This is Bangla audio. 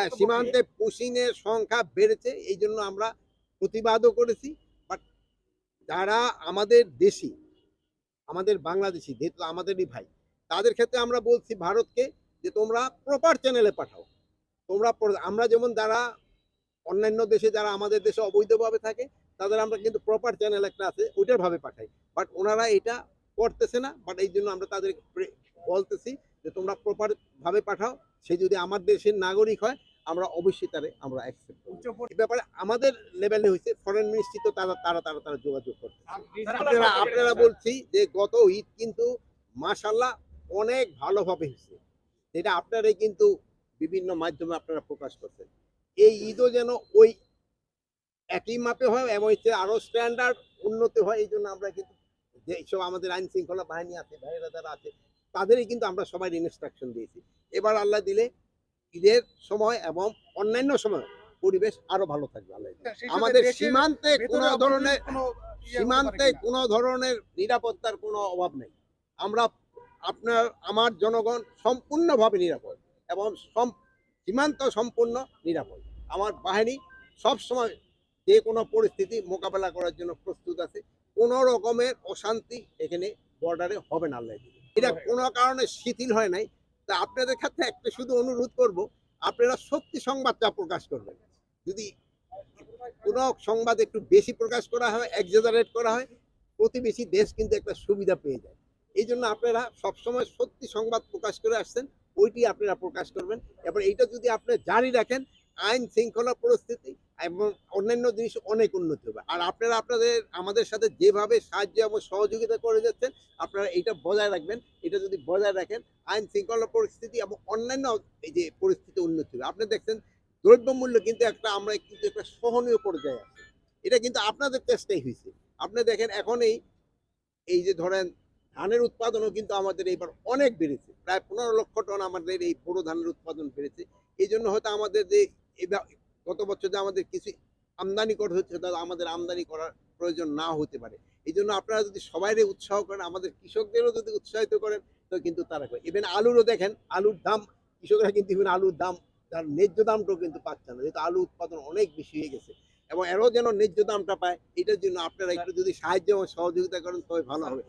হ্যাঁ, সীমান্তে পুশিনের সংখ্যা বেড়েছে, এই জন্য আমরা প্রতিবাদও করেছি। বাট যারা আমাদের দেশি, আমাদের বাংলাদেশি, যেহেতু আমাদেরই ভাই, তাদের ক্ষেত্রে আমরা বলছি ভারতকে যে তোমরা প্রপার চ্যানেলে পাঠাও। তোমরা আমরা যেমন যারা অন্যান্য দেশে যারা আমাদের দেশে অবৈধভাবে থাকে, তাদের আমরা কিন্তু প্রপার চ্যানেল একটা আছে, ওইটার ভাবে পাঠাই। বাট ওনারা এটা করতেছে না। বাট এই জন্য আমরা তাদের বলতেছি যে তোমরা প্রপার ভাবে পাঠাও। সে যদি আমার দেশের নাগরিক হয়, আমরা অবশ্যই তারে আমরা অ্যাকসেপ্ট করব। এই ব্যাপারে আমাদের লেভেলে হয়েছে, ফরেন মিনিস্ট্রি তো তারা যোগাযোগ করতে। আপনারা বলছি যে গত ঈদ কিন্তু মাশাআল্লাহ অনেক ভালোভাবে হয়েছে, যেটা আপনারাই কিন্তু বিভিন্ন মাধ্যমে আপনারা প্রকাশ করছেন। এই ঈদও যেন ওই একই মাপে হয় এবং আরো স্ট্যান্ডার্ড উন্নতি হয়। এই জন্য আমরা কিন্তু যেসব আমাদের আইন শৃঙ্খলা বাহিনী আছে, ভাইয়েরা যারা আছে, তাদেরই কিন্তু আমরা সবাই ইনস্ট্রাকশন দিয়েছি। এবার আল্লাহ দিলে ঈদের সময় এবং অন্যান্য সময় পরিবেশ আরো ভালো থাকবে আল্লাহ। আমাদের সীমান্তে কোনো ধরনের নিরাপত্তার কোনো অভাব নেই। আমরা আমার জনগণ সম্পূর্ণভাবে নিরাপদ এবং সীমান্ত সম্পূর্ণ নিরাপদ। আমার বাহিনী সব সময় যে কোনো পরিস্থিতি মোকাবেলা করার জন্য প্রস্তুত আছে। কোনো রকমের অশান্তি এখানে বর্ডারে হবে না আল্লাহ। এটা কোনো কারণে শিথিল হয় নাই। তা আপনাদের ক্ষেত্রে একটা শুধু অনুরোধ করব, আপনারা সত্যি সংবাদটা প্রকাশ করবেন। যদি কোনো সংবাদ একটু বেশি প্রকাশ করা হয়, এক্সাজারেট করা হয়, প্রতিবেশী দেশ কিন্তু একটা সুবিধা পেয়ে যায়। এই জন্য আপনারা সবসময় সত্যি সংবাদ প্রকাশ করে আসছেন, ওইটি আপনারা প্রকাশ করবেন। এবার এইটা যদি আপনি জারি রাখেন, আইন শৃঙ্খলা পরিস্থিতি এবং অন্যান্য জিনিস অনেক উন্নতি হবে। আর আপনারা আমাদের সাথে যেভাবে সাহায্য এবং সহযোগিতা করে যাচ্ছেন, আপনারা এটা বজায় রাখবেন। এটা যদি বজায় রাখেন, আইন শৃঙ্খলা পরিস্থিতি এবং অন্যান্য এই যে পরিস্থিতি উন্নতি হবে। আপনি দেখছেন দ্রব্যমূল্য কিন্তু আমরা কিন্তু একটা সহনীয় পর্যায়ে আছি। এটা কিন্তু আপনাদের চেষ্টাই হয়েছে। আপনি দেখেন এখন এই যে ধরেন ধানের উৎপাদনও কিন্তু আমাদের এইবার অনেক বেড়েছে। প্রায় 15 লক্ষ টন আমাদের এই বোরো ধানের উৎপাদন বেড়েছে। এই জন্য হয়তো আমাদের যে গত বছর যে আমাদের কিছু আমদানি করা হচ্ছে, তাহলে আমাদের আমদানি করার প্রয়োজন না হতে পারে। এই জন্য আপনারা যদি সবাইরে উৎসাহ করেন, আমাদের কৃষকদেরও যদি উৎসাহিত করেন, তো কিন্তু তারা করে। ইভেন আলুরও দেখেন, আলুর দাম কৃষকরা কিন্তু ইভেন আলুর দাম তার ন্যায্য দামটাও কিন্তু পাচ্ছে না, যেহেতু আলু উৎপাদন অনেক বেশি হয়ে গেছে। এবং এরও যেন ন্যায্য দামটা পায়, এটার জন্য আপনারা একটু যদি সাহায্য এবং সহযোগিতা করেন, তবে ভালো হবে।